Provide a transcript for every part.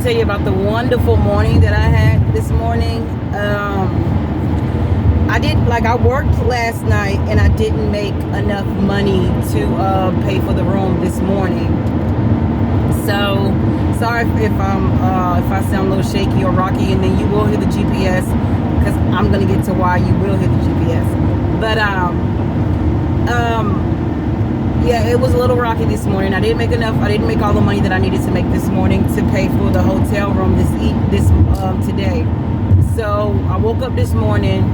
to tell you about the wonderful morning that I had this morning. I worked last night and I didn't make enough money to pay for the room this morning. So sorry if I sound a little shaky or rocky, and then you will hear the GPS, because I'm gonna get to why you will hear the GPS. But yeah, it was a little rocky this morning. I didn't make all the money that I needed to make this morning to pay for the hotel room today. So I woke up this morning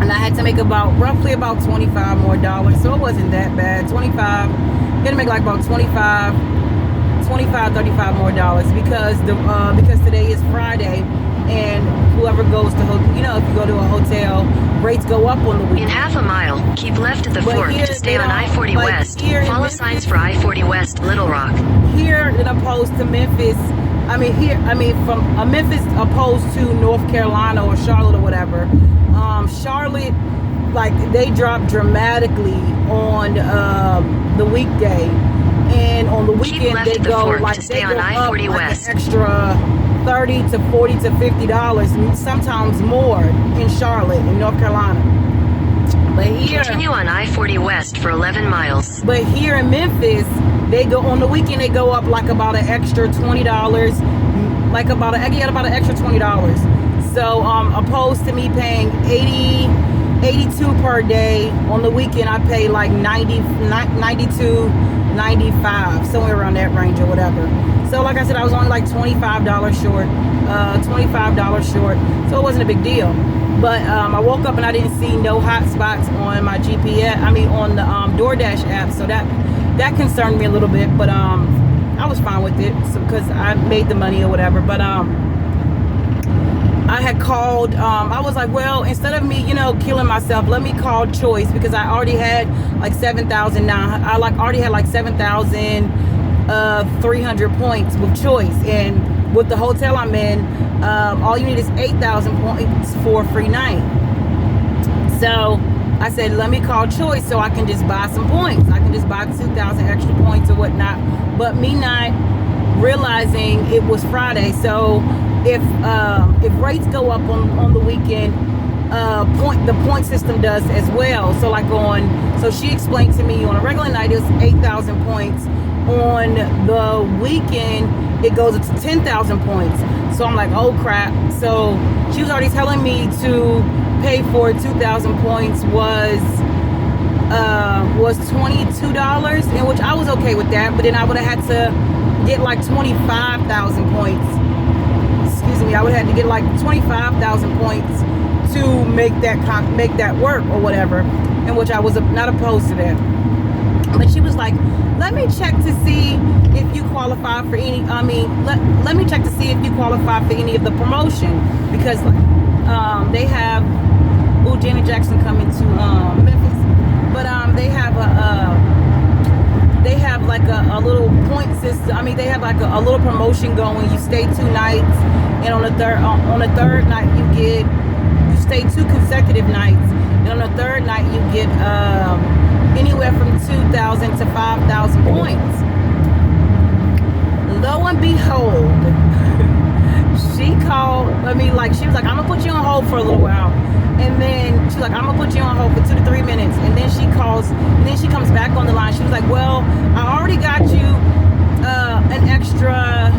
and I had to make roughly about $25 more. So it wasn't that bad. 25, gonna make like about 35 more dollars, because today is Friday, and whoever goes to if you go to a hotel, rates go up on the weekend. In half a mile, keep left at the fork to stay on I-40 West. Follow signs for I-40 West, Little Rock. Here, in opposed to Memphis, from Memphis opposed to North Carolina or Charlotte or whatever. Charlotte, they drop dramatically on the weekday, and on the weekend they go up like an extra $30 to $40 to $50, sometimes more, in Charlotte, in North Carolina. But here, continue on I-40 West for 11 miles. But here in Memphis, they go on the weekend. They go up like about an extra $20, about an extra $20. So opposed to me paying 82 per day, on the weekend I pay like 92, 95, somewhere around that range or whatever. So like I said, I was only like $25 short, so it wasn't a big deal. But I woke up and I didn't see no hot spots on my GPS, on the DoorDash app, so that concerned me a little bit, but I was fine with it, because I made the money or whatever. But I had called, I was like, well, instead of me, killing myself, let me call Choice, because I already had like 7,000 now. I already had like 7,300 points with Choice, and with the hotel I'm in, all you need is 8,000 points for a free night. So I said, let me call Choice so I can just buy some points. I can just buy 2,000 extra points or whatnot. But me not realizing it was Friday, so if rates go up on the weekend, the point system does as well. So so she explained to me, on a regular night it was 8,000 points. On the weekend it goes up to 10,000 points. So I'm like, oh crap. So she was already telling me to pay for 2,000 points was $22, in which I was okay with that. But then I would have had to get like 25,000 points. Excuse me, I would have had to get like 25,000 points to make that work or whatever, in which I was not opposed to that. But she was like, let me check to see if you qualify for any, let me check to see if you qualify for any of the promotion, because they have, Janet Jackson coming to Memphis, but they have like a little point system. They have like a little promotion going. You stay 2 nights, and on the third night you stay 2 consecutive nights, and on the third night you get anywhere from 2,000 to 5,000 points. Lo and behold, she called. She was like, I'm gonna put you on hold for a little while. And then she's like, I'm gonna put you on hold for 2 to 3 minutes. And then she comes back on the line. She was like, well, I already got you an extra.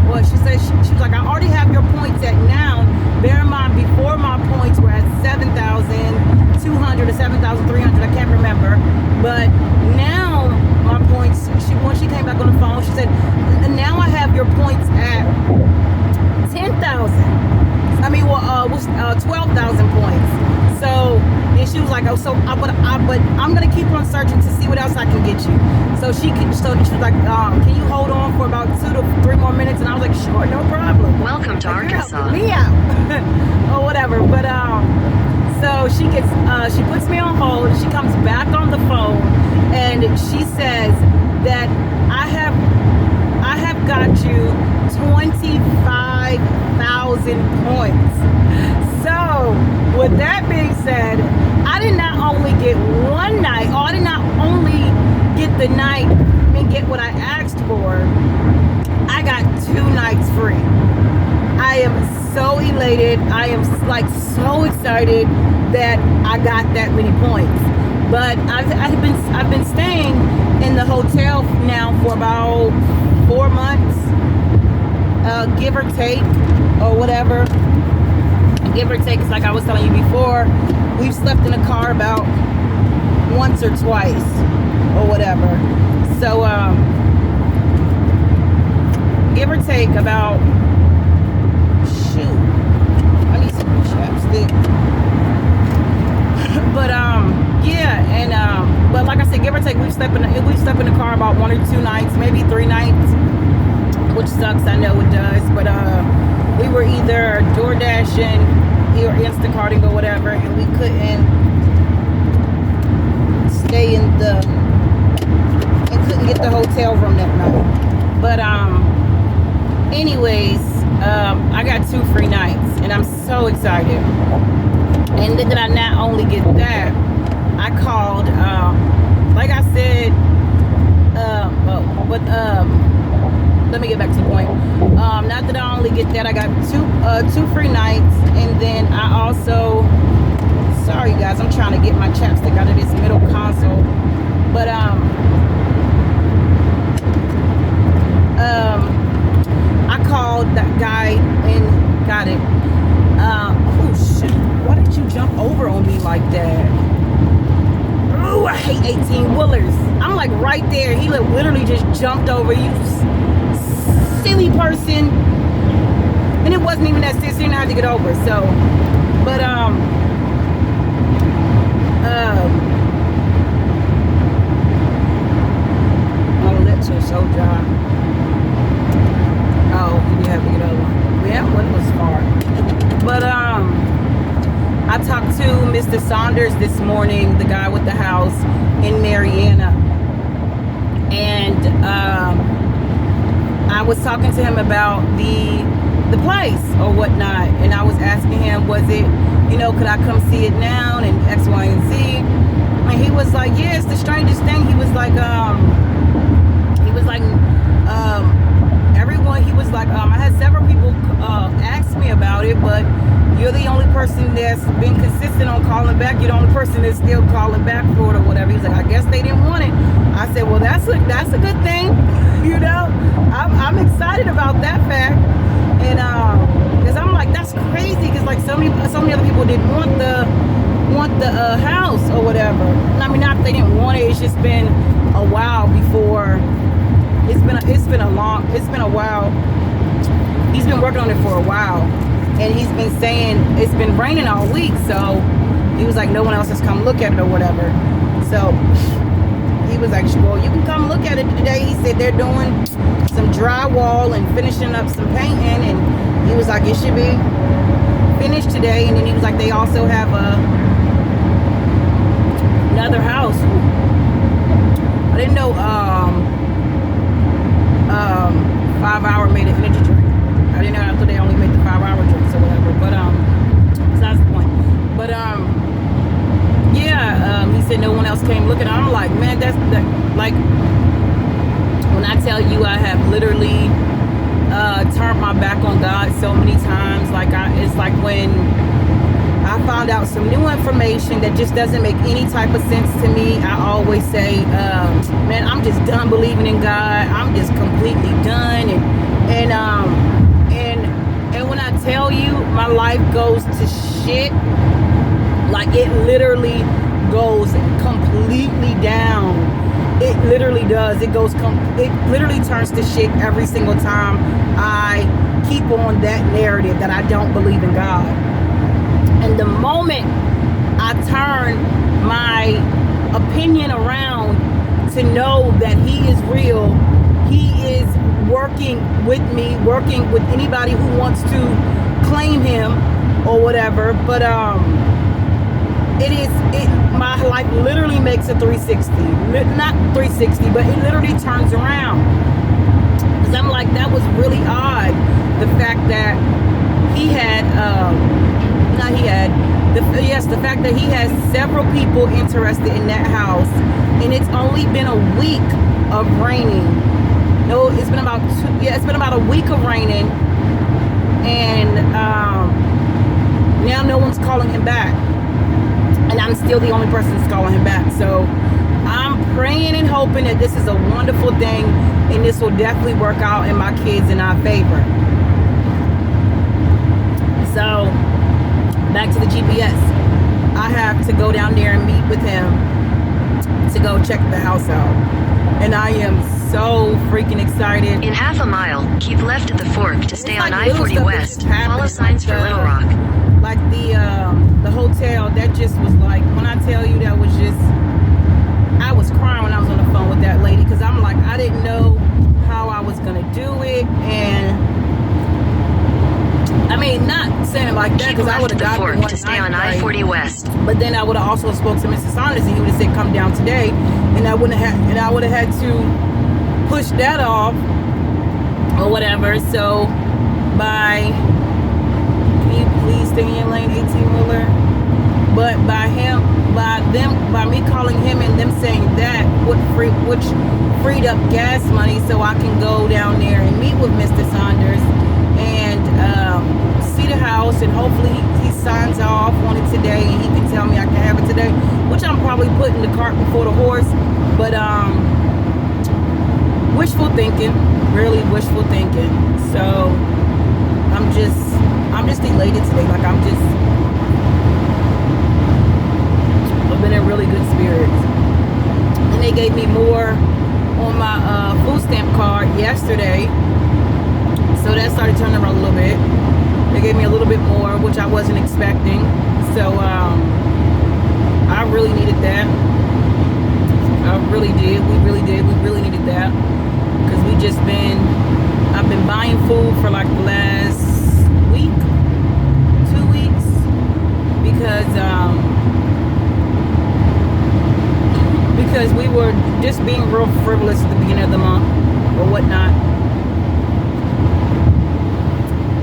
Well, she said, she was like, I already have your points at now. Bear in mind, before my points were at 7,200 or 7,300. I can't remember. But now my points. When she came back on the phone, she said, now I have your points at 10,000. 12,000 points. So then she was like, oh, but I'm gonna keep on searching to see what else I can get you. So she was like, can you hold on for about 2 to 3 more minutes? And I was like, sure, no problem. Welcome to Arkansas. Me out, or whatever. But so she puts me on hold. She comes back on the phone, and she says that I have got you 25,000 points. So, with that being said, I did not only get one night, or I did not only get the night and get what I asked for, I got 2 nights free. I am so elated. I am like so excited that I got that many points. But I've been staying in the hotel now for about 4 months, give or take, or whatever. Give or take, it's like I was telling you before, we've slept in a car about once or twice, or whatever. So, give or take about, shoot, I need some chapstick. But yeah, and but like I said, give or take, we've slept in the car about 1 or 2 nights, maybe 3 nights, which sucks. I know it does, but we were either door dashing or Instacarting or whatever, and we couldn't stay and couldn't get the hotel room that night. But anyways, I got 2 free nights, and I'm so excited. And then I not only get that, I called, like I said, let me get back to the point. Not that I only get that, I got 2 free nights, and then I also, sorry guys, I'm trying to get my chapstick out of this middle console, but I called that guy and got it. Oh shit, why did you jump over on me like that? Oh, I hate 18-wheelers. I'm like right there. He literally just jumped over. You silly person. And it wasn't even that serious. He didn't have to get over. So, but my lips are so dry. Oh, you did have to get over. Yeah, one was far. But I talked to Mr. Saunders this morning, the guy with the house in Mariana, and I was talking to him about the place or whatnot, and I was asking him, was it, could I come see it now and X, Y, and Z? And he was like, yeah, it's the strangest thing. He was like, everyone, he was like, I had several people ask me about it, but you're the only person that's been consistent on calling back. You're the only person that's still calling back for it or whatever. He's like, I guess they didn't want it. I said, well, that's a good thing. I'm excited about that fact. And because I'm like, that's crazy, because like so many other people didn't want the house or whatever. I mean, not that they didn't want it, it's just been a while before. It's been a while. He's been working on it for a while, and he's been saying it's been raining all week, so he was like, no one else has come look at it or whatever. So he was like, well, you can come look at it today. He said they're doing some drywall and finishing up some painting, and he was like, it should be finished today. And then he was like, they also have another house. I didn't know 5-hour made an energy drink. I didn't know. I thought they only made the 5-hour drinks or whatever. But besides the point. But yeah, he said no one else came looking. I'm like, man, that's like, when I tell you I have literally turned my back on God so many times. Like it's like when I found out some new information that just doesn't make any type of sense to me, I always say, man, I'm just done believing in God. I'm just completely done. And when I tell you my life goes to shit, like it literally goes completely down. It literally does. It literally turns to shit every single time I keep on that narrative that I don't believe in God. And the moment I turn my opinion around to know that He is real, He is working with me, working with anybody who wants to claim Him or whatever. But my life literally makes a 360. Not 360, but it literally turns around. Because I'm like, that was really odd. The fact that he had, the fact that he has several people interested in that house, and it's only been a week of raining, No, it's been about it's been about a week of raining, and now no one's calling him back, and I'm still the only person that's calling him back. So I'm praying and hoping that this is a wonderful thing, and this will definitely work out in my kids in our favor. So back to the GPS. I have to go down there and meet with him to go check the house out, and I am so freaking excited. In half a mile, keep left at the fork to stay on I-40 West. Follow signs for Little Rock. Like the hotel, that just was like, when I tell you, that was just, I was crying when I was on the phone with that lady, because I'm like, I didn't know how I was gonna do it. And I mean, not saying it like that, because I would have got the fork to stay on I-40 West. But then I would have also spoke to Mr. Saunders, and he would have said, come down today, and I would have had to push that off or whatever. So can you please stay in your lane, 18-wheeler? But by me calling him and them saying that, which freed up gas money, so I can go down there and meet with Mr. Saunders and see the house, and hopefully he signs off on it today, and he can tell me I can have it today, which I'm probably putting the cart before the horse. But wishful thinking, really wishful thinking. So I'm just elated today. Like, I'm in a really good spirits. And they gave me more on my food stamp card yesterday, so that started turning around a little bit. They gave me a little bit more, which I wasn't expecting. So I really needed that. I really did. We really needed that, because I've been buying food for like the last week, 2 weeks, because we were just being real frivolous at the beginning of the month or whatnot.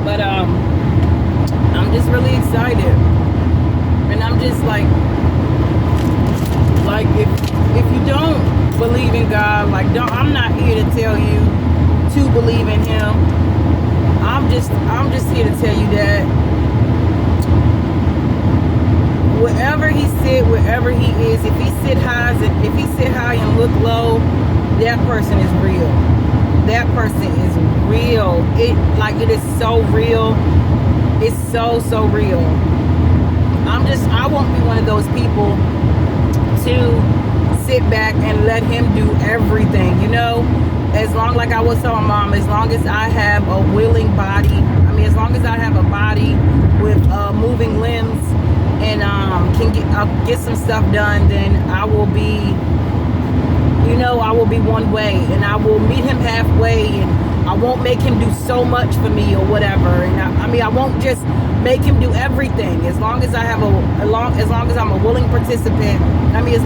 But I'm just really excited, and I'm just like if you don't believe in God, I'm not here to tell you to believe in Him. I'm just here to tell you that wherever He sit, wherever He is, if He sit high and look low, that person is real. That person is real. It is so real. It's so real. I won't be one of those people to sit back and let Him do everything, as long, like I was telling my mom, as long as I have a willing body, as long as I have a body with moving limbs and can get some stuff done, then I will be one way, and I will meet Him halfway, and I won't make Him do so much for me or whatever. And I won't just make Him do everything. As long as I have as long as I'm a willing participant. As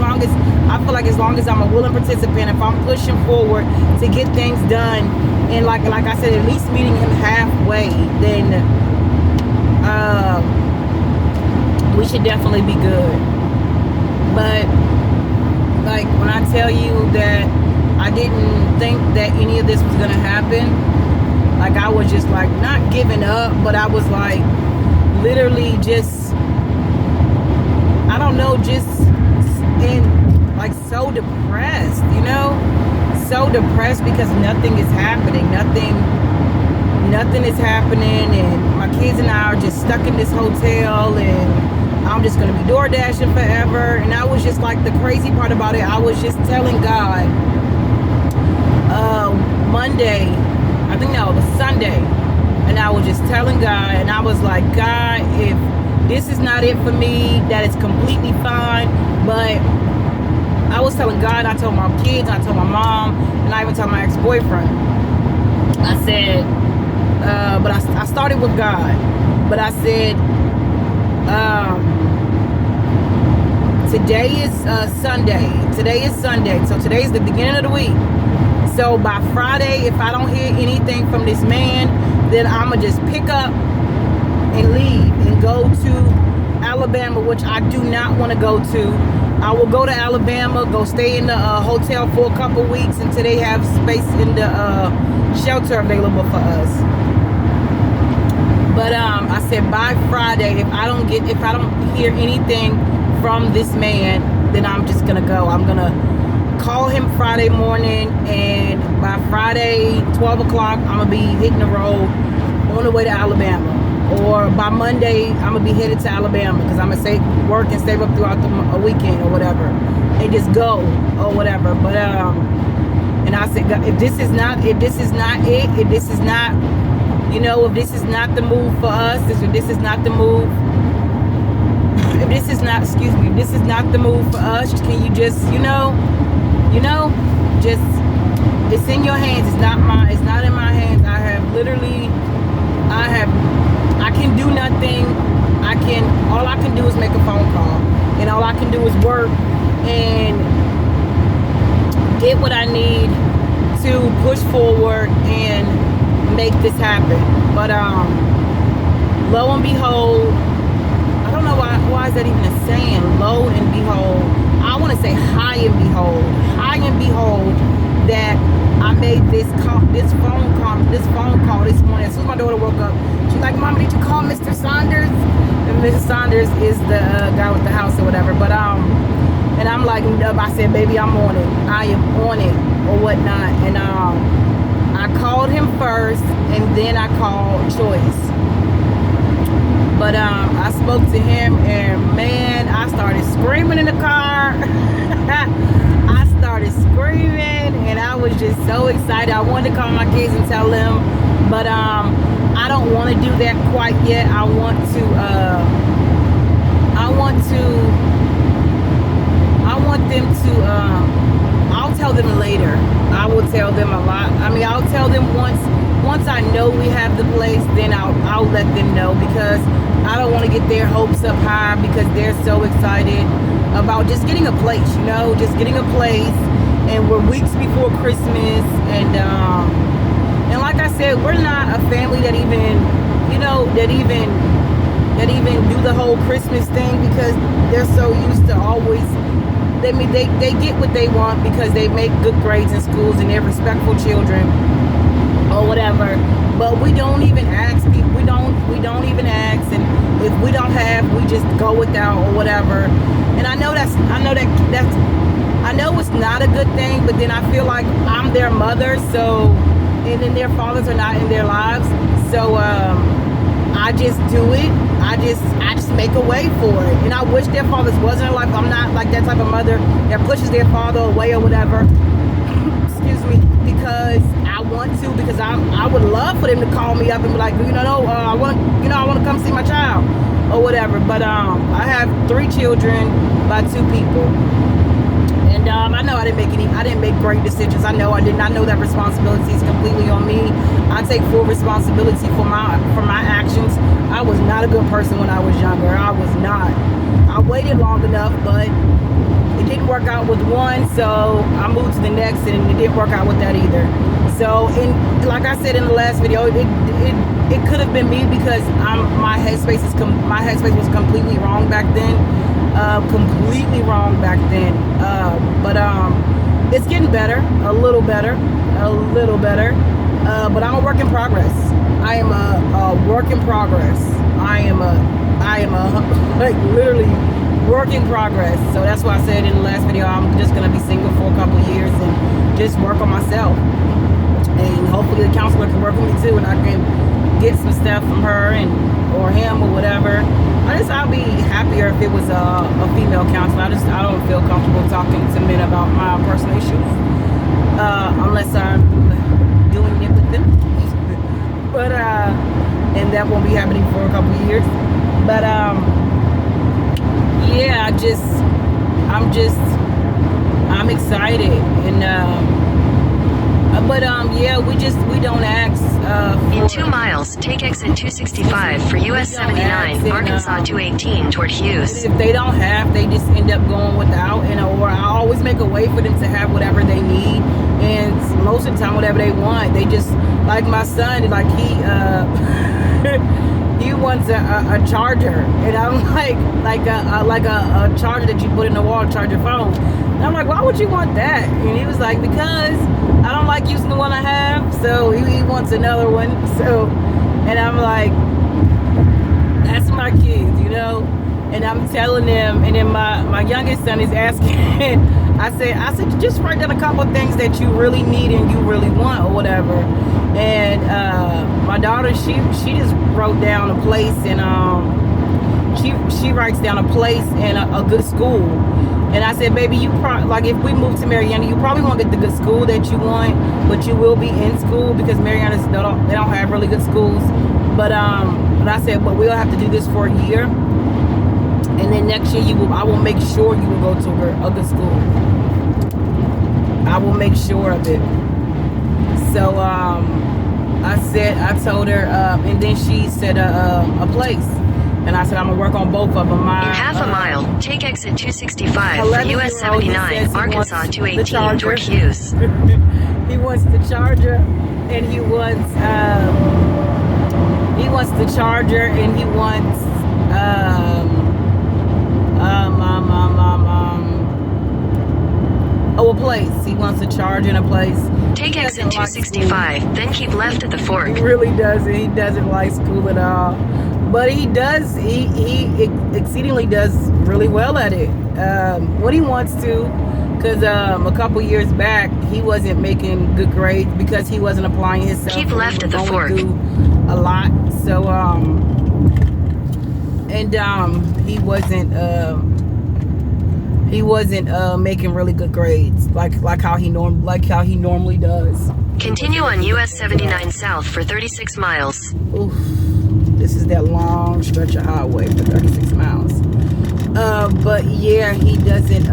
long as I'm a willing participant, if I'm pushing forward to get things done, and like I said, at least meeting Him halfway, then we should definitely be good. But like, when I tell you that I didn't think that any of this was gonna happen, like, I was just like not giving up, but I was like literally just, I don't know, just in like so depressed, so depressed, because nothing is happening. Nothing is happening, and my kids and I are just stuck in this hotel, and I'm just going to be door dashing forever. And I was just like, the crazy part about it, I was just telling God Monday, I think no, it was Sunday, and I was just telling God, and I was like, God, if this is not it for me, that is completely fine. But I was telling God, I told my kids, I told my mom, and I even told my ex-boyfriend. I said, but I started with God, but I said, today is Sunday. Today is Sunday. So today is the beginning of the week. So by Friday, if I don't hear anything from this man, then I'm going to just pick up and leave and go to Alabama, which I do not want to go to. I will go to Alabama, go stay in the hotel for a couple weeks until they have space in the shelter available for us. But I said by Friday, if I don't hear anything from this man, then I'm just gonna go. I'm gonna call him Friday morning, and by Friday 12 o'clock, I'm gonna be hitting the road on the way to Alabama. Or by Monday, I'm gonna be headed to Alabama because I'm gonna work and save up throughout the weekend or whatever, and just go or whatever. But and I said, if this is not the move for us, if this is not the move for us, can you just, just, it's in your hands. It's not in my hands. I can do nothing. All I can do is make a phone call, and all I can do is work and get what I need to push forward and make this happen. But lo and behold, I don't know why is that even a saying, lo and behold. I want to say high and behold that I made this phone call this morning. As soon as my daughter woke up, she's like, "Mama, did you call Mr. Saunders?" And Mr. Saunders is the guy with the house or whatever. But and I'm like, I said, "Baby, I'm on it. I am on it," or whatnot. And I called him first, and then I called Choice. But I spoke to him, and man, I started screaming in the car. I started screaming, and I was just so excited. I wanted to call my kids and tell them, but I don't want to do that quite yet. I want them to I'll tell them later. I will tell them a lot. I mean, I'll tell them once I know we have the place, then I'll let them know, because I don't want to get their hopes up high because they're so excited about just getting a place, just getting a place. And we're weeks before Christmas, and like I said, we're not a family that even do the whole Christmas thing, because they're so used to always. They get what they want because they make good grades in schools and they're respectful children or whatever. But we don't even ask people. We don't even ask, and if we don't have, we just go without or whatever. And I know it's not a good thing, but then I feel like I'm their mother, so, and then their fathers are not in their lives, so I just do it. I just make a way for it. And I wish their fathers wasn't like, I'm not like that type of mother that pushes their father away or whatever. Excuse me, because I want to, because I would love for them to call me up and be like, I want to come see my child or whatever. But I have 3 children by 2 people. And I know I didn't make great decisions. I know I did not know that responsibility is completely on me. I take full responsibility for my actions. I was not a good person when I was younger. I was not. I waited long enough, but it didn't work out with one, so I moved to the next, and it didn't work out with that either. So, like I said in the last video, it could have been me, because my headspace was completely wrong back then. Completely wrong back then. But it's getting better, a little better. But I'm a work in progress. I am a work in progress. I am a like literally work in progress. So that's why I said in the last video, I'm just gonna be single for a couple of years and just work on myself. And hopefully the counselor can work with me too, and I can get some stuff from her or him or whatever. I'll be happier if it was a female counselor. I don't feel comfortable talking to men about my personal issues unless I'm doing it with them. But and that won't be happening for a couple of years. But yeah, I'm excited, and yeah, we don't ask. In 2 miles, take exit 265 for US 79, Arkansas 218 toward Hughes. If they don't have, they just end up going without, or I always make a way for them to have whatever they need, and most of the time, whatever they want. They just, like my son, like he wants a charger, and I'm like a charger that you put in the wall to charge your phone. And I'm like, why would you want that? And he was like, because I don't like using the one I have, so he wants another one. So, and I'm like, that's my kids, you know. And I'm telling them, and then my youngest son is asking. I said, just write down a couple of things that you really need and you really want or whatever. And my daughter, she just wrote down a place, and she writes down a place and a good school. And I said, baby, you probably, like, if we move to Mariana, you probably won't get the good school that you want, but you will be in school, because Mariana's they don't have really good schools. But I said, but we'll have to do this for a year, and then next year I will make sure you will go to a good school. I will make sure of it. So I told her, and then she said a place. And I said, I'm going to work on both of them. In half a mile, take exit 265 for US 79, Arkansas 218 toward Hughes. He wants the charger, and he wants the charger, and he wants a place. He wants a charger and a place. Take exit 265, then keep left at the fork. He really doesn't. He doesn't like school at all. But he does, he exceedingly does really well at it. When he wants to, because a couple years back, he wasn't making good grades because he wasn't applying himself. Keep left at the fork. A lot. So, he wasn't making really good grades, like how he normally does. Continue on US 79 south for 36 miles. Oof. This is that long stretch of highway for 36 miles. But yeah, he doesn't,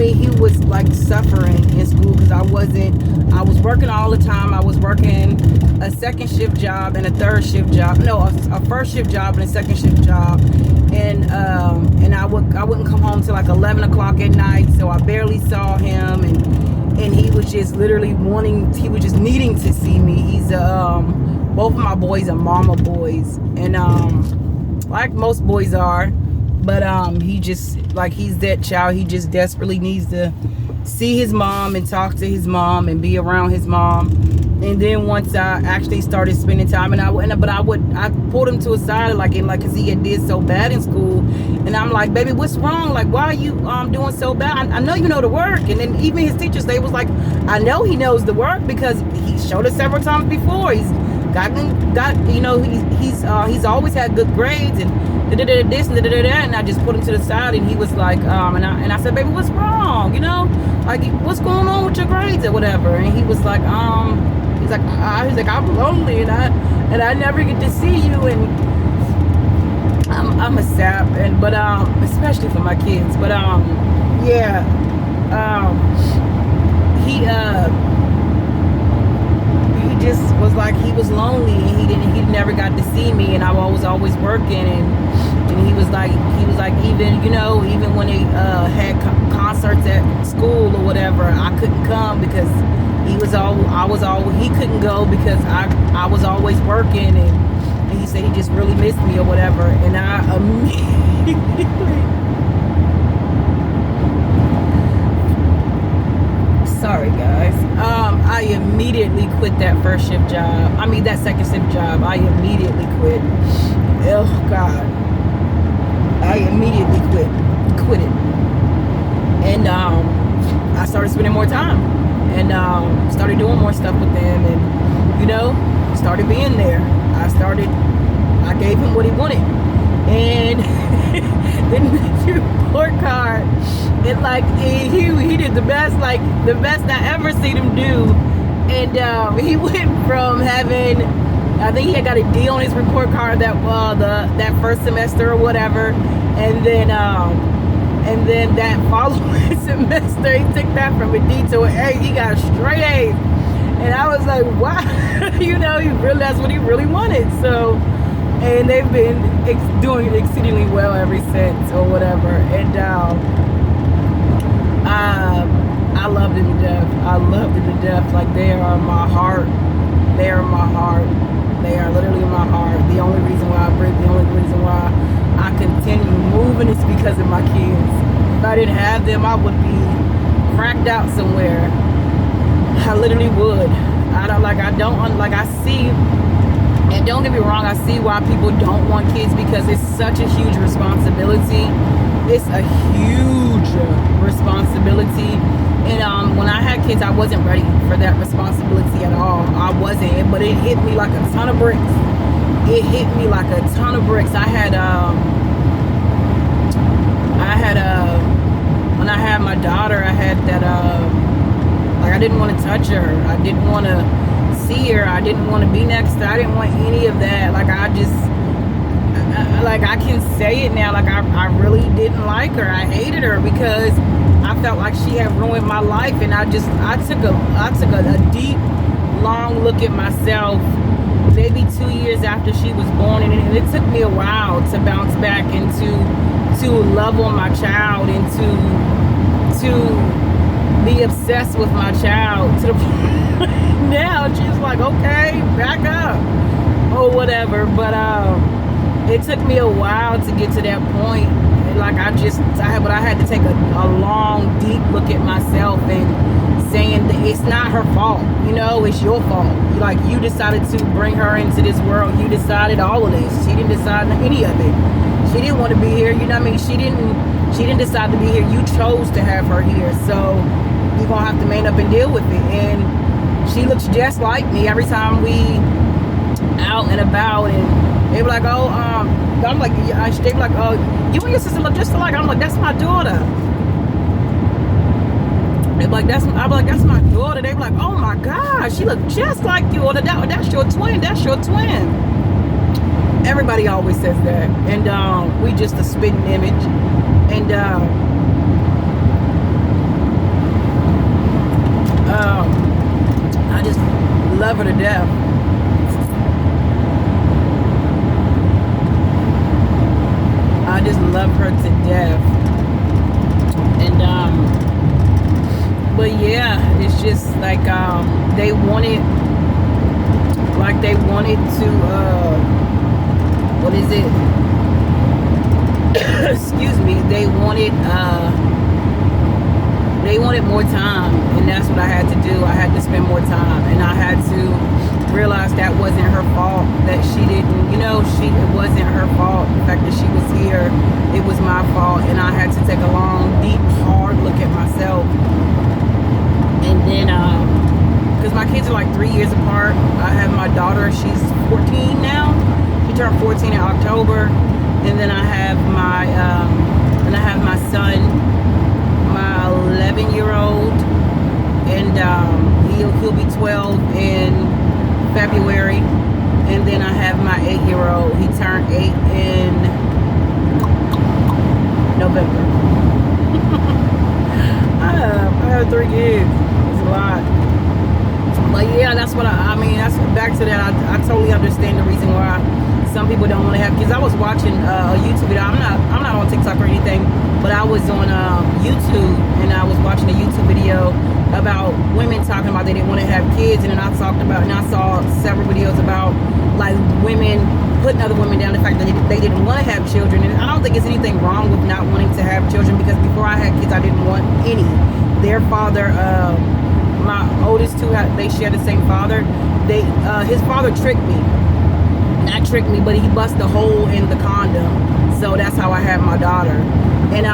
he was like suffering in school because I was working all the time. I was working a second shift job and a third shift job. No, a first shift job and a second shift job. And I wouldn't come home till like 11 o'clock at night. So I barely saw him, and he was just literally needing to see me. He's both of my boys are mama boys, and like most boys are, but he just, like, he's that child. He just desperately needs to see his mom and talk to his mom and be around his mom. And then once I actually started spending time, I pulled him to a side, because he had did so bad in school, and I'm like, baby, what's wrong? Like, why are you doing so bad? I know you know the work. And then even his teachers, they was like, I know he knows the work because he showed us several times before. He's he's always had good grades and this and and I just put him to the side, and he was like, and I said, baby, what's wrong? Like, what's going on with your grades or whatever? And he was like, he's like, I'm lonely, and I never get to see you, and I'm a sap, but especially for my kids, but he just was like, he was lonely, and he never got to see me, and I was always working, and he was like even when they had concerts at school or whatever, I couldn't come because he couldn't go because I was always working, and he said he just really missed me or whatever, and I immediately sorry guys, I immediately quit that first shift job. That second shift job. I immediately quit. Oh God, I immediately quit it, and I started spending more time, and started doing more stuff with them, and started being there. I gave him what he wanted, and then the report card, he did the best I ever seen him do. And he went from having, I think he had got a D on his report card that first semester or whatever, and then that following semester he took that from a D to an A. He got straight A's, and I was like, wow, he realized what he really wanted. So, and they've been doing exceedingly well ever since or whatever, and I loved it to death. I loved it to death. Like, they are my heart. They are my heart. They are literally my heart. The only reason why I bring and it's because of my kids. If I didn't have them, I would be cracked out somewhere. I literally would. I see, and don't get me wrong, I see why people don't want kids, because it's such a huge responsibility. It's a huge responsibility. And when I had kids, I wasn't ready for that responsibility at all. I wasn't, but it hit me like a ton of bricks. It hit me like a ton of bricks. When I had my daughter, I had that, I didn't want to touch her. I didn't want to see her. I didn't want to be next to her. I didn't want any of that. I can say it now. I really didn't like her. I hated her because I felt like she had ruined my life. And I took a deep, long look at myself maybe 2 years after she was born. And it took me a while to bounce back and to love on my child and to be obsessed with my child to the point now she's like, okay, back up or whatever. But it took me a while to get to that point. I had to take a long, deep look at myself and saying that it's not her fault, it's your fault. Like, you decided to bring her into this world. You decided all of this. She didn't decide any of it. She didn't want to be here. You know what I mean? She didn't decide to be here. You chose to have her here. So you're going to have to man up and deal with it. And she looks just like me every time we out and about. And they were like, oh, I'm like, they were like, oh, you and your sister look just alike. I'm like, that's my daughter. They were like, that's my daughter. They were like, oh my gosh, she looked just like you. Or that's your twin. That's your twin. Everybody always says that. And we just a spitting image. And I just love her to death. I just love her to death. And but yeah, it's just like they wanted to what is it? Excuse me. They wanted more time, and that's what I had to do. I had to spend more time, and I had to realize that wasn't her fault, that she didn't, it wasn't her fault. The fact that she was here, it was my fault, and I had to take a long, deep, hard look at myself. And then, because my kids are like 3 years apart. I have my daughter, she's 14 now. She turned 14 in October. And then I have my son, my 11-year-old, and he'll be 12 in February. And then I have my 8-year-old. He turned 8 in November. I have 3 kids. It's a lot. But yeah, that's what that's back to that. I totally understand the reason why some people don't want to have kids. I was watching a YouTube video. I'm not on TikTok or anything, but I was on YouTube, and I was watching a YouTube video about women talking about they didn't want to have kids, and then I saw several videos about like women putting other women down, the fact that they didn't want to have children. And I don't think there's anything wrong with not wanting to have children, because before I had kids, I didn't want any. Their father, my oldest two, they share the same father. His father tricked me. Not tricked me, but he busted a hole in the condom. So that's how I had my daughter. And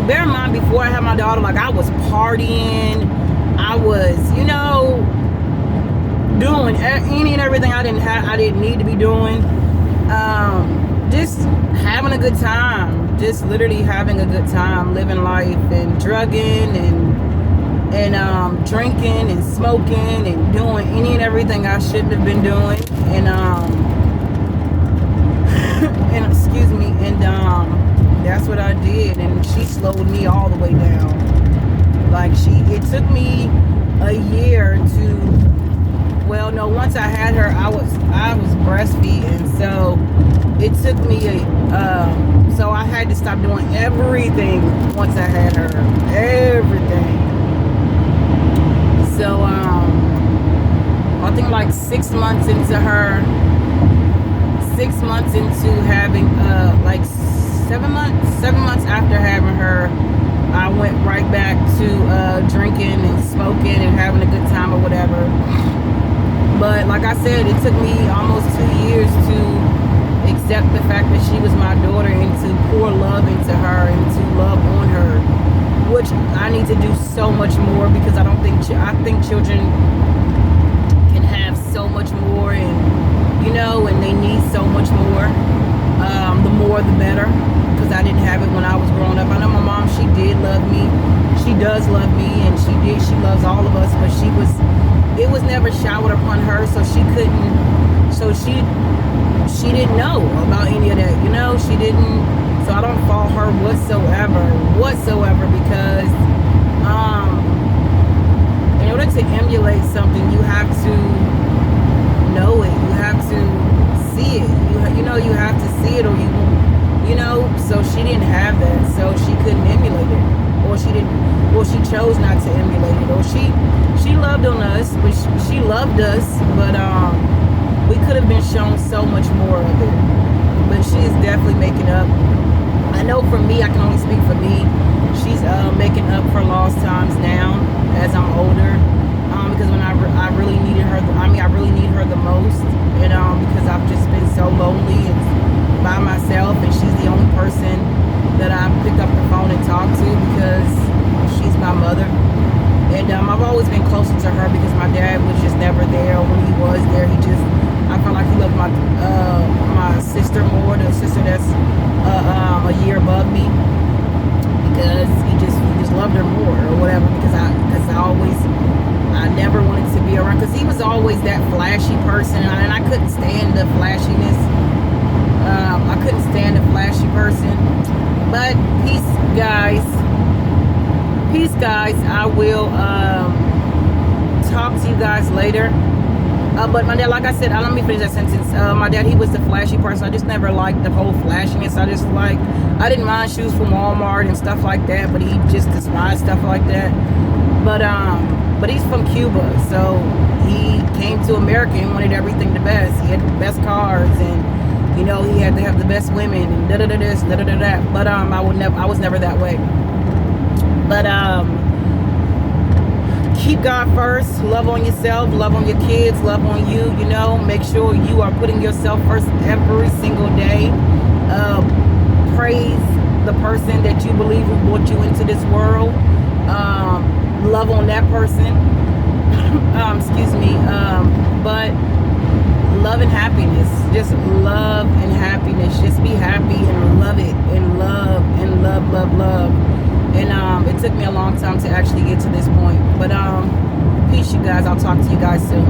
bear in mind, before I had my daughter, like, I was partying. I was, doing any and everything I didn't need to be doing. Just having a good time. Just literally having a good time, living life, and drugging and drinking and smoking and doing any and everything I shouldn't have been doing. And excuse me, and that's what I did, and she slowed me all the way down. Like, it took me a year to, well, no, once I had her, I was breastfeeding, so it took me so I had to stop doing everything once I had her, everything. So I think like 6 months into having, like 7 months after having her, I went right back to drinking and smoking and having a good time or whatever. But like I said, it took me almost 2 years to accept the fact that she was my daughter and to pour love into her and to love on her, which I need to do so much more, because I think children can have so much more, and and they need so much more. The more the better, because I didn't have it when I was growing up. I know my mom, she did love me, she does love me, and she loves all of us, but it was never showered upon her, so she didn't know about any of that, she didn't. So I don't fault her whatsoever, because in order to emulate something, you have to know it, you have to see it, you have to see it, or you won't, so she didn't have that, so she couldn't emulate it, or she chose not to emulate it, or she loved on us, but she loved us, but we could have been shown so much more of it. But she is definitely making up. I know for me, I can only speak for me, she's making up for lost times now as I'm older, because when I really needed her, I really need her the most, because I've just been so lonely and by myself, and she's the only person that I pick up the phone and talk to, because she's my mother. And I've always been closer to her because my dad was just never there. When he was there, I felt like he loved my sister more, the sister that's a year above me, because he just loved her more or whatever. Because I never wanted to be around, because he was always that flashy person, and I couldn't stand the flashiness. I couldn't stand a flashy person. But peace, guys. I will talk to you guys later. But my dad, like I said, let me finish that sentence. My dad, he was the flashy person. I just never liked the whole flashiness. I didn't mind shoes from Walmart and stuff like that, but he just despised stuff like that. But he's from Cuba, so he came to America and wanted everything the best. He had the best cars, and he had to have the best women, and this, that. But I was never that way. But keep God first. Love on yourself, love on your kids, love on you. Make sure you are putting yourself first every single day. Praise the person that you believe who brought you into this world. Love on that person. Excuse me. But love and happiness. Just love and happiness. Just be happy and love it, and love and love. And it took me a long time to actually get to this point. But peace, you guys. I'll talk to you guys soon.